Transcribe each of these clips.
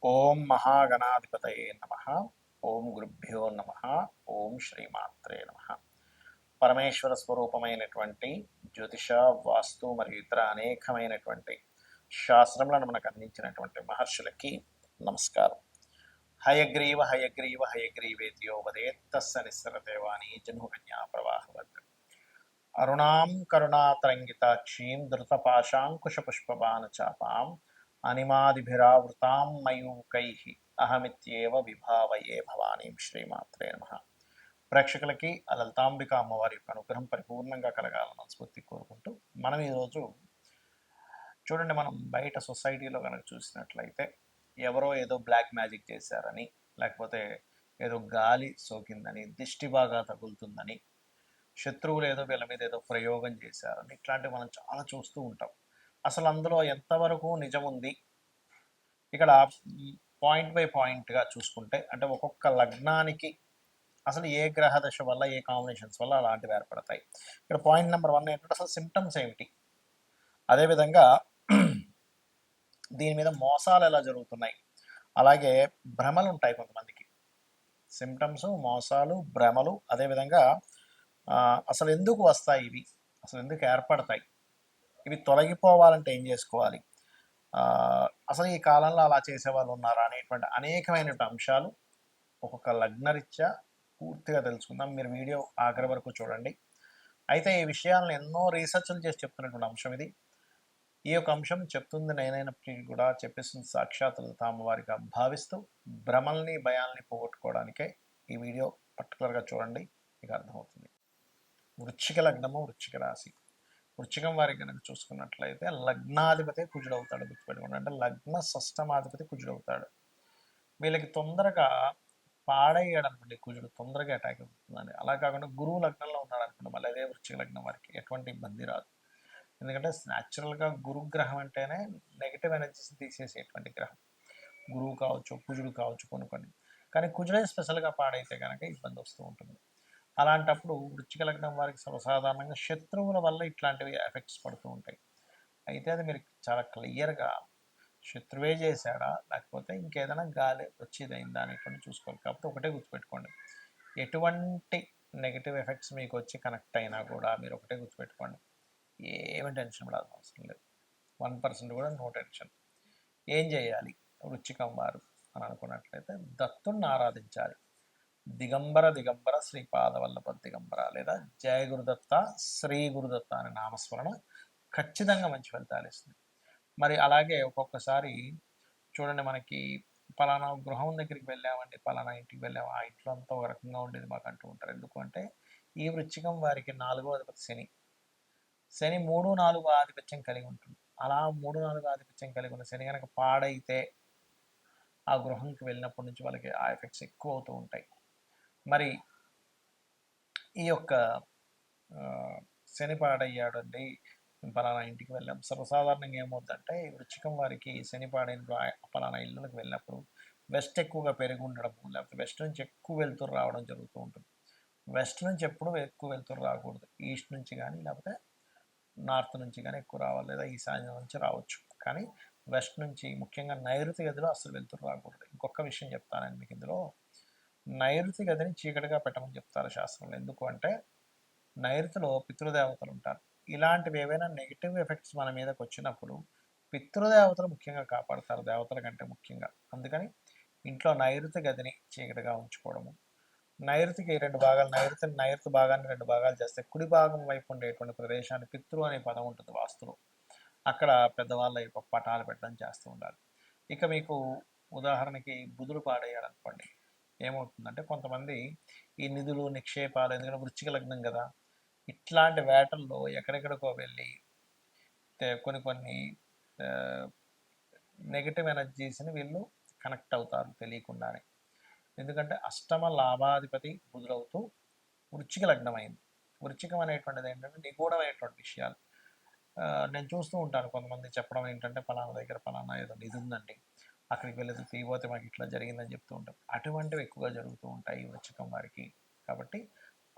ఓం మహాగణాధిపతయే నమ. ఓం గురుభ్యో నమ. ఓం శ్రీమాత్రే నమ. పరమేశ్వర స్వరూపమైనటువంటి జ్యోతిష, వాస్తు మరియు ఇతర అనేకమైనటువంటి శాస్త్రములను మనకు అందించినటువంటి మహర్షులకి నమస్కారం. హయగ్రీవ హయగ్రీవ హయగ్రీవేతియో వదేత్తస్స నిస్సరదేవాని జన్మకన్యా ప్రవాహవత్ అరుణాం కరుణాతరంగితాక్షీం ధృతపాశాంకుశపుష్పబాణచాపాం అనిమాదిభిరావృతాం మయూకైః అహమిత్యేవ విభావయే భవానీం. శ్రీమాత్రే నమః. ప్రేక్షకులకి ఆ లలితాంబిక అమ్మవారి యొక్క అనుగ్రహం పరిపూర్ణంగా కలగాలని మనస్ఫూర్తి కోరుకుంటూ మనం ఈరోజు చూడండి, మనం బయట సొసైటీలో కనుక చూసినట్లయితే ఎవరో ఏదో బ్లాక్ మ్యాజిక్ చేశారని, లేకపోతే ఏదో గాలి సోకిందని, దిష్టి బాగా తగులుతుందని, శత్రువులు ఏదో వీళ్ళ మీద ఏదో ప్రయోగం చేశారని, ఇట్లాంటివి మనం చాలా చూస్తూ ఉంటాం. అసలు అందులో ఎంతవరకు నిజం ఉంది? ఇక్కడ పాయింట్ బై పాయింట్గా చూసుకుంటే, అంటే ఒక్కొక్క లగ్నానికి అసలు ఏ గ్రహ దశ వల్ల, ఏ కాంబినేషన్స్ వల్ల అలాంటివి ఏర్పడతాయి. ఇక్కడ పాయింట్ నెంబర్ 1 ఏంటంటే అసలు సిమ్టమ్స్ ఏమిటి, అదేవిధంగా దీని మీద మోసాలు ఎలా జరుగుతున్నాయి, అలాగే భ్రమలు ఉంటాయి కొంతమందికి. సిమ్టమ్స్, మోసాలు, భ్రమలు, అదేవిధంగా అసలు ఎందుకు వస్తాయి ఇవి, అసలు ఎందుకు ఏర్పడతాయి, ఇవి తొలగిపోవాలంటే ఏం చేసుకోవాలి, అసలు ఈ కాలంలో అలా చేసే వాళ్ళు ఉన్నారా అనేటువంటి అనేకమైనటువంటి అంశాలు ఒక్కొక్క లగ్నరీత్యా పూర్తిగా తెలుసుకుందాం. మీరు వీడియో ఆఖరి వరకు చూడండి. అయితే ఈ విషయాలను ఎన్నో రీసెర్చ్లు చేసి చెప్తున్నటువంటి అంశం ఇది. ఈ యొక్క అంశం చెప్తుంది నేనైనప్పటికీ కూడా చెప్పేస్తుంది సాక్షాత్ అమ్మవారిగా భావిస్తూ భ్రమల్ని, భయాల్ని పోగొట్టుకోవడానికే ఈ వీడియో పర్టికులర్గా చూడండి, మీకు అర్థమవుతుంది. వృశ్చిక లగ్నము, వృశ్చిక రాశి. వృశ్చికం వారికి కనుక చూసుకున్నట్లయితే లగ్నాధిపతి కుజుడవుతాడు. గుర్తుపెట్టుకోండి, అంటే లగ్న షష్టమాధిపతి కుజుడవుతాడు. వీళ్ళకి తొందరగా పాడయ్యాడు అనుకోండి, కుజుడు తొందరగా అటాక్ అవుతుందండి. అలా కాకుండా గురువు లగ్నంలో ఉన్నాడు అనుకోండి, మళ్ళీ అదే వృశ్చిక లగ్నం వారికి ఎటువంటి ఇబ్బంది రాదు. ఎందుకంటే న్యాచురల్గా గురుగ్రహం అంటేనే నెగిటివ్ ఎనర్జీస్ తీసేసేటువంటి గ్రహం. గురువు కావచ్చు, కుజుడు కావచ్చు కొన్ని. కానీ కుజుడే స్పెషల్గా పాడైతే కనుక ఇబ్బంది వస్తూ ఉంటుంది. అలాంటప్పుడు వృశ్చిక లగ్నం వారికి సర్వసాధారణంగా శత్రువుల వల్ల ఇట్లాంటివి ఎఫెక్ట్స్ పడుతూ ఉంటాయి. అయితే అది మీరు చాలా క్లియర్గా శత్రువే చేశాడా, లేకపోతే ఇంకేదైనా గాలి వచ్చేదైందా అనేటువంటి చూసుకోవాలి. కాకపోతే ఒకటే గుర్తుపెట్టుకోండి, ఎటువంటి నెగిటివ్ ఎఫెక్ట్స్ మీకు వచ్చి కనెక్ట్ అయినా కూడా మీరు ఒకటే గుర్తుపెట్టుకోండి, ఏమి టెన్షన్ పడాల్సిన అవసరం లేదు. 1% కూడా నో టెన్షన్. ఏం చేయాలి వృశ్చికం వారు అని అనుకున్నట్లయితే దత్తుణ్ణి ఆరాధించాలి. దిగంబర దిగంబర శ్రీపాదవల్లభ దిగంబర లేదా జయ గురుదత్త, శ్రీ గురుదత్త అనే నామస్మరణ ఖచ్చితంగా మంచి ఫలితాలు ఇస్తుంది. మరి అలాగే ఒక్కొక్కసారి చూడండి, మనకి పలానా గృహం దగ్గరికి వెళ్ళామండి, పలానా ఇంటికి వెళ్ళాము, ఆ ఇంట్లో అంతా ఒక రకంగా ఉండేది మాకు అంటూ ఉంటారు. ఎందుకంటే ఈ వృశ్చికం వారికి 4వ అధిపతి శని 3, 4 ఆధిపత్యం కలిగి ఉంటుంది. అలా 3, 4 ఆధిపత్యం కలిగి ఉన్న శని కనుక పాడైతే ఆ గృహంకి వెళ్ళినప్పటి నుంచి వాళ్ళకి ఆ ఎఫెక్ట్స్ ఎక్కువ అవుతూ ఉంటాయి. మరి ఈ యొక్క శని పాడయ్యాడండి, పలానా ఇంటికి వెళ్ళాం. సర్వసాధారణంగా ఏమవుతుందంటే ఈ వృశ్చికం వారికి శని పాడైన పలానా ఇళ్ళకి వెళ్ళినప్పుడు వెస్ట్ ఎక్కువగా పెరిగి ఉండడము, లేకపోతే వెస్ట్ నుంచి ఎక్కువ వెళ్తురు రావడం జరుగుతూ ఉంటుంది. వెస్ట్ నుంచి ఎప్పుడు ఎక్కువ వెళ్తురు రాకూడదు. ఈస్ట్ నుంచి కానీ, లేకపోతే నార్త్ నుంచి కానీ ఎక్కువ రావాలి, లేదా ఈశాన్యం నుంచి రావచ్చు. కానీ వెస్ట్ నుంచి, ముఖ్యంగా నైరుతి గదిలో అసలు వెళ్తురు రాకూడదు. ఇంకొక విషయం చెప్తానండి మీకు ఇందులో, నైరుతి గదిని చీకటిగా పెట్టమని చెప్తారు శాస్త్రంలో. ఎందుకు అంటే నైరుతిలో పితృదేవతలు ఉంటారు. ఇలాంటివి ఏవైనా నెగిటివ్ ఎఫెక్ట్స్ మన మీదకి వచ్చినప్పుడు పితృదేవతలు ముఖ్యంగా కాపాడతారు, దేవతల కంటే ముఖ్యంగా. అందుకని ఇంట్లో నైరుతి గదిని చీకటిగా ఉంచుకోవడము. నైరుతికి 2 భాగాలు, నైరుతి భాగాన్ని 2 భాగాలు చేస్తే కుడి భాగం వైపు ఉండేటువంటి ప్రదేశాన్ని పితృ అనే పదం ఉంటుంది వాస్తులో. అక్కడ పెద్దవాళ్ళ యొక్క పటాలు పెట్టడం చేస్తూ ఉండాలి. ఇక మీకు ఉదాహరణకి బుధుడు పాడయ్యాడు అనుకోండి, ఏమవుతుందంటే కొంతమంది ఈ నిధులు, నిక్షేపాలు, ఎందుకంటే వృశ్చిక లగ్నం కదా, ఇట్లాంటి వేటల్లో ఎక్కడెక్కడికో వెళ్ళి కొన్ని నెగిటివ్ ఎనర్జీస్ని వీళ్ళు కనెక్ట్ అవుతారు తెలియకుండానే. ఎందుకంటే అష్టమ లాభాధిపతి బుధుడవుతూ వృశ్చిక లగ్నం అయింది. వృశ్చికం అనేటువంటిది ఏంటంటే నిగూఢమైనటువంటి విషయాలు. నేను చూస్తూ ఉంటాను కొంతమంది చెప్పడం ఏంటంటే, పలానా దగ్గర పలానా ఏదో నిధి ఉందండి, అక్కడికి వెళ్ళేది తీయబోతే మాకు ఇట్లా జరిగిందని చెప్తూ ఉంటాం. అటువంటివి ఎక్కువగా జరుగుతూ ఉంటాయి వృశ్చికం వారికి. కాబట్టి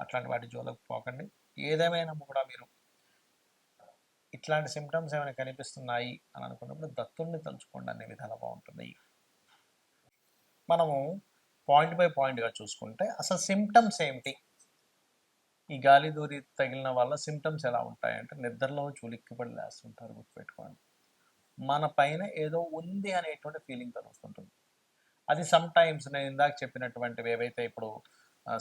అట్లాంటి వాటి జోలకు పోకండి. ఏదేమైనా కూడా మీరు ఇట్లాంటి సిమ్టమ్స్ ఏమైనా కనిపిస్తున్నాయి అని అనుకున్నప్పుడు దత్తుణ్ణి తలుచుకోండి, అన్ని విధాలు బాగుంటుంది. మనము పాయింట్ బై పాయింట్గా చూసుకుంటే అసలు సిమ్టమ్స్ ఏమిటి, ఈ గాలి దూరి తగిలిన వల్ల సిమ్టమ్స్ ఎలా ఉంటాయంటే నిద్రలో చులిక్కిపడి లేస్తుంటారు, గుర్తుపెట్టుకోండి. మన పైన ఏదో ఉంది అనేటువంటి ఫీలింగ్ కలుగుతుంటుంది. అది సమ్ టైమ్స్ నేను ఇందాక చెప్పినటువంటివి ఏవైతే ఇప్పుడు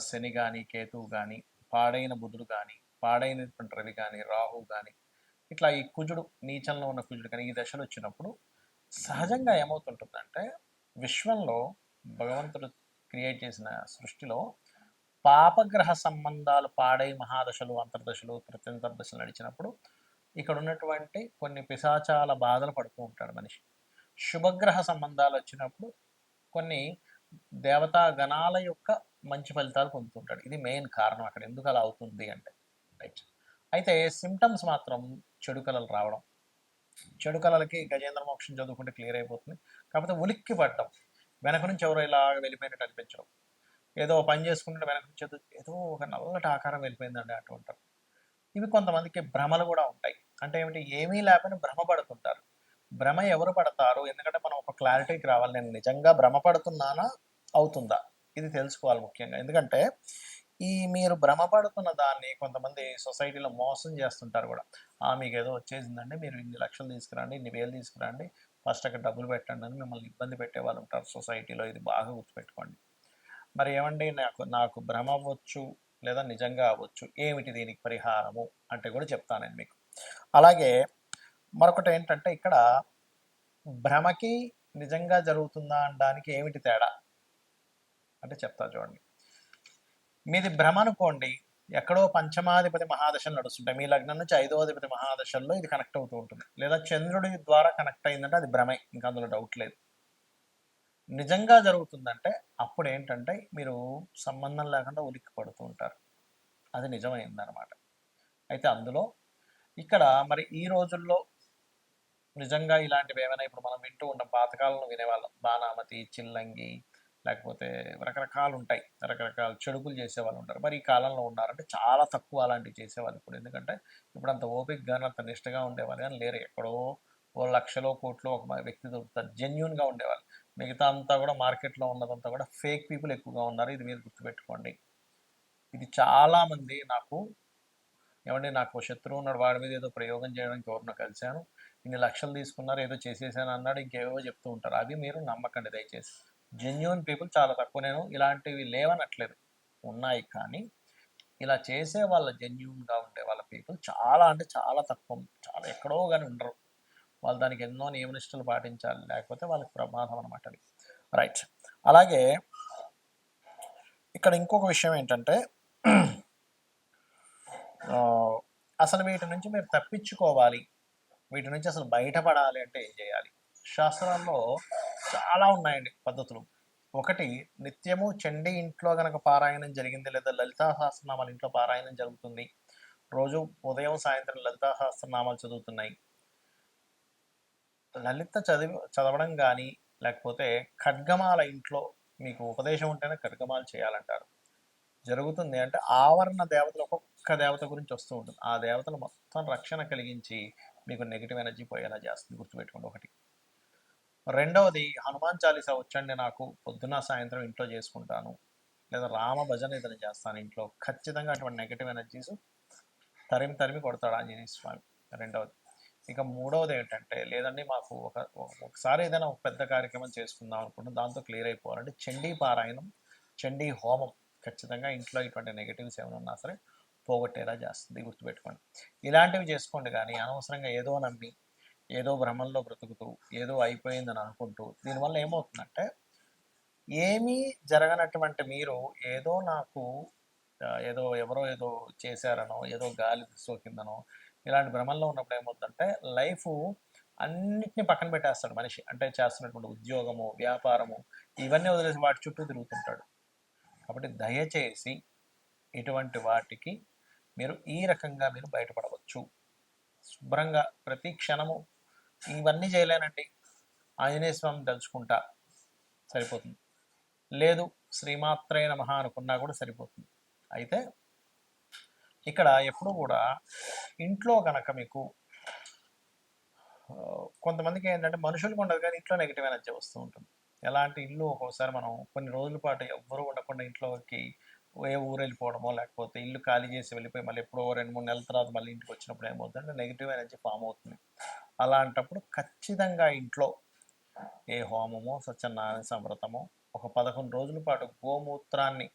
శని కానీ కేతువు కానీ పాడైన బుధుడు కానీ పాడైనటువంటి రవి కానీ రాహు కానీ ఇట్లా ఈ కుజుడు నీచంలో ఉన్న కుజుడు కానీ ఈ దశలు వచ్చినప్పుడు సహజంగా ఏమవుతుంటుందంటే విశ్వంలో భగవంతుడు క్రియేట్ చేసిన సృష్టిలో పాపగ్రహ సంబంధాలు పాడై మహాదశలు అంతర్దశలు ప్రత్యంతర్దశలు నడిచినప్పుడు ఇక్కడ ఉన్నటువంటి కొన్ని పిశాచాల బాధలు పడుతూ ఉంటాడు మనిషి. శుభగ్రహ సంబంధాలు వచ్చినప్పుడు కొన్ని దేవతా గణాల యొక్క మంచి ఫలితాలు పొందుతుంటాడు. ఇది మెయిన్ కారణం అక్కడ ఎందుకు అలా అవుతుంది అంటే. రైట్. అయితే సిమ్టమ్స్ మాత్రం చెడు కళలు రావడం, చెడు కళలకి గజేంద్ర మోక్షం చదువుకుంటే క్లియర్ అయిపోతుంది. కాకపోతే ఉలిక్కి పడడం, వెనక నుంచి ఎవరో ఇలా వెళ్ళిపోయినట్టు అనిపించడం, ఏదో పని చేసుకుంటే వెనక నుంచి ఏదో ఒక నల్లటి ఆకారం వెళ్ళిపోయిందండి అంటూ ఉంటారు. ఇవి కొంతమందికి భ్రమలు కూడా ఉంటాయి. అంటే ఏమిటి, ఏమీ లేకపోయినా భ్రమ పడుతుంటారు. భ్రమ ఎవరు పడతారు, ఎందుకంటే మనం ఒక క్లారిటీకి రావాలి, నేను నిజంగా భ్రమ పడుతున్నానా అవుతుందా ఇది తెలుసుకోవాలి ముఖ్యంగా. ఎందుకంటే ఈ మీరు భ్రమ పడుతున్న దాన్ని కొంతమంది సొసైటీలో మోసం చేస్తుంటారు కూడా. మీకు ఏదో వచ్చేసిందండి, మీరు ఇన్ని లక్షలు తీసుకురండి, ఇన్ని వేలు తీసుకురండి, ఫస్ట్ అక్కడ డబ్బులు పెట్టండి అని మిమ్మల్ని ఇబ్బంది పెట్టే వాళ్ళు ఉంటారు సొసైటీలో. ఇది బాగా గుర్తుపెట్టుకోండి. మరి ఏమండి, నాకు భ్రమ అవ్వచ్చు లేదా నిజంగా అవ్వచ్చు, ఏమిటి దీనికి పరిహారము అంటే కూడా చెప్తాను నేను మీకు. అలాగే మరొకటి ఏంటంటే ఇక్కడ భ్రమకి నిజంగా జరుగుతుందా అనడానికి ఏమిటి తేడా అంటే చెప్తా చూడండి. మీది భ్రమ అనుకోండి, ఎక్కడో పంచమాధిపతి మహాదశలు నడుస్తుంటాయి, మీ లగ్నం నుంచి 5వ అధిపతి మహాదశల్లో ఇది కనెక్ట్ అవుతూ ఉంటుంది, లేదా చంద్రుడి ద్వారా కనెక్ట్ అయిందంటే అది భ్రమే, ఇంకా అందులో డౌట్ లేదు. నిజంగా జరుగుతుందంటే అప్పుడు ఏంటంటే మీరు సంబంధం లేకుండా ఉలిక్కి పడుతూ ఉంటారు, అది నిజమైందనమాట. అయితే అందులో ఇక్కడ మరి ఈ రోజుల్లో నిజంగా ఇలాంటివి ఏమైనా ఇప్పుడు మనం వింటూ ఉంటాం, పాతకాలంలో వినేవాళ్ళం, బాణామతి, చిల్లంగి, లేకపోతే రకరకాలు ఉంటాయి, రకరకాల చెడుకులు చేసేవాళ్ళు ఉంటారు. మరి ఈ కాలంలో ఉన్నారంటే చాలా తక్కువ అలాంటివి చేసేవాళ్ళు ఇప్పుడు. ఎందుకంటే ఇప్పుడు అంత ఓపిక కానీ అంత నిష్టగా ఉండేవాళ్ళు కానీ లేరు. ఎక్కడో ఓ లక్షలో కోట్లో ఒక వ్యక్తి దొరుకుతారు జెన్యున్గా ఉండేవాళ్ళు. మిగతా అంతా కూడా మార్కెట్లో ఉన్నదంతా కూడా ఫేక్ పీపుల్ ఎక్కువగా ఉన్నారు, ఇది మీరు గుర్తుపెట్టుకోండి. ఇది చాలామంది ఏమంటే నాకు శత్రువు ఉన్నాడు, వాడి మీద ఏదో ప్రయోగం చేయడానికి ఎవరినో కలిశాను, ఇన్ని లక్షలు తీసుకున్నారు, ఏదో చేసేసాను అన్నాడు, ఇంకేవో చెప్తూ ఉంటారు. అవి మీరు నమ్మకండి దయచేసి. జెన్యున్ పీపుల్ చాలా తక్కువ. నేను ఇలాంటివి లేవనట్లేదు, ఉన్నాయి, కానీ ఇలా చేసే వాళ్ళ జెన్యున్గా ఉండే వాళ్ళ పీపుల్ చాలా అంటే చాలా తక్కువ, చాలా ఎక్కడో కానీ ఉండరు. వాళ్ళు దానికి ఎన్నో నియమనిష్టలు పాటించాలి, లేకపోతే వాళ్ళకి ప్రమాదం అనమాట అది. రైట్. అలాగే ఇక్కడ ఇంకొక విషయం ఏంటంటే అసలు వీటి నుంచి మీరు తప్పించుకోవాలి, వీటి నుంచి అసలు బయటపడాలి అంటే ఏం చేయాలి? శాస్త్రాల్లో చాలా ఉన్నాయండి పద్ధతులు. ఒకటి, నిత్యము చండీ ఇంట్లో గనక పారాయణం జరిగింది, లేదా లలితా సహస్రనామాలు ఇంట్లో పారాయణం జరుగుతుంది, రోజు ఉదయం సాయంత్రం లలితా సహస్రనామాలు చదువుతున్నాయి, లలిత చదవడం కానీ లేకపోతే ఖడ్గమాల ఇంట్లో మీకు ఉపదేశం ఉంటేనే ఖడ్గమాలు చేయాలంటారు. జరుగుతుంది అంటే ఆవరణ దేవతలు ఒక్కొక్క దేవత గురించి వస్తూ ఉంటుంది, ఆ దేవతలు మొత్తం రక్షణ కలిగించి మీకు నెగిటివ్ ఎనర్జీ పోయేలా చేస్తుంది, గుర్తుపెట్టుకోండి. ఒకటి. రెండవది, హనుమాన్ చాలీసా వచ్చండి నాకు, పొద్దున సాయంత్రం ఇంట్లో చేసుకుంటాను, లేదా రామ భజన ఏదైనా చేస్తాను ఇంట్లో, ఖచ్చితంగా అటువంటి నెగిటివ్ ఎనర్జీస్ తరిమి కొడతాడు ఆంజనేయ స్వామి. రెండవది. ఇక మూడవది ఏంటంటే, లేదండి మాకు ఒకసారి ఏదైనా ఒక పెద్ద కార్యక్రమం చేసుకుందాం అనుకుంటే దాంతో క్లియర్ అయిపోవాలంటే చండీ పారాయణం, చండీ హోమం ఖచ్చితంగా ఇంట్లో ఇటువంటి నెగిటివ్స్ ఏమైనా ఉన్నా సరే పోగొట్టేలా చేస్తుంది, గుర్తుపెట్టుకోండి. ఇలాంటివి చేసుకోండి, కానీ అనవసరంగా ఏదో నమ్మి ఏదో భ్రమంలో బ్రతుకుతూ ఏదో అయిపోయిందని అనుకుంటూ దీనివల్ల ఏమవుతుందంటే ఏమీ జరగనటువంటి మీరు ఏదో నాకు ఏదో ఎవరో ఏదో చేశారనో, ఏదో గాలి సోకిందనో, ఇలాంటి భ్రమంలో ఉన్నప్పుడు ఏమవుతుందంటే లైఫ్ అన్నిటిని పక్కన పెట్టేస్తాడు మనిషి. అంటే చేస్తున్నటువంటి ఉద్యోగము, వ్యాపారము, ఇవన్నీ వదిలేసి వాటి చుట్టూ తిరుగుతుంటాడు. కాబట్టి దయచేసి ఇటువంటి వాటికి మీరు ఈ రకంగా మీరు బయటపడవచ్చు. శుభ్రంగా ప్రతి క్షణము ఇవన్నీ చేయలేనండి, ఆంజనేయ స్వామిని తలుచుకుంటా సరిపోతుంది, లేదు శ్రీమాత్రే నమః అనుకున్నా కూడా సరిపోతుంది. అయితే ఇక్కడ ఎప్పుడు కూడా ఇంట్లో కనుక మీకు కొంతమందికి ఏంటంటే మనుషులకు ఉండదు కానీ ఇంట్లో నెగిటివ్ ఎనర్జీ వస్తూ ఉంటుంది. ఎలాంటి ఇల్లు ఒక్కోసారి మనం కొన్ని రోజుల పాటు ఎవ్వరూ ఉండకుండా ఇంట్లోకి ఏ ఊరు వెళ్ళిపోవడమో, లేకపోతే ఇల్లు ఖాళీ చేసి వెళ్ళిపోయి మళ్ళీ ఎప్పుడో 2, 3 నెలల తర్వాత మళ్ళీ ఇంటికొచ్చినప్పుడు ఏమవుతుందంటే నెగెటివ్ ఎనర్జీ ఫార్మ్ అవుతుంది. అలాంటప్పుడు ఖచ్చితంగా ఇంట్లో ఏ హోమమో, సత్యనారాయణ సంవ్రతమో ఒక 11 రోజుల పాటు గోమూత్రాన్ని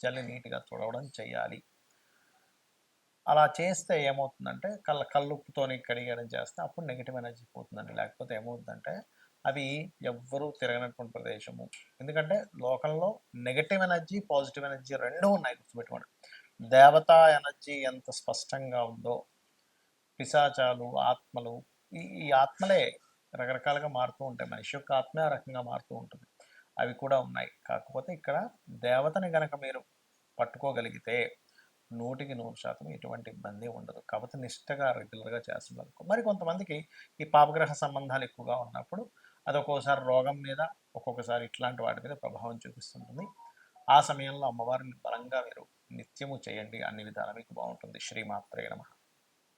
చల్లి నీట్‌గా తుడవడం చేయాలి. అలా చేస్తే ఏమవుతుందంటే కల్లుప్పుతోని కడిగడం చేస్తే అప్పుడు నెగెటివ్ ఎనర్జీ పోతుందండి. లేకపోతే ఏమవుతుందంటే అవి ఎవ్వరూ తిరగనటువంటి ప్రదేశము. ఎందుకంటే లోకంలో నెగెటివ్ ఎనర్జీ, పాజిటివ్ ఎనర్జీ 2 ఉన్నాయి గుర్తుపెట్టుకోండి. దేవతా ఎనర్జీ ఎంత స్పష్టంగా ఉందో పిశాచాలు, ఆత్మలు ఈ ఆత్మలే రకరకాలుగా మారుతూ ఉంటాయి. మనిషి యొక్క ఆత్మే ఆ రకంగా మారుతూ ఉంటుంది. అవి కూడా ఉన్నాయి. కాకపోతే ఇక్కడ దేవతని గనక మీరు పట్టుకోగలిగితే 100% ఎటువంటి ఇబ్బంది ఉండదు. కాకపోతే నిష్టగా రెగ్యులర్‌గా చేస్తున్నారు. మరి కొంతమందికి ఈ పాపగ్రహ సంబంధాలు ఎక్కువగా ఉన్నప్పుడు అది ఒక్కోసారి రోగం మీద, ఒక్కొక్కసారి ఇట్లాంటి వాటి మీద ప్రభావం చూపిస్తుంటుంది. ఆ సమయంలో అమ్మవారిని బలంగా మీరు నిత్యము చేయండి. అన్ని విధాలా మీకు బావుంటుంది. శ్రీమాత్రే నమః.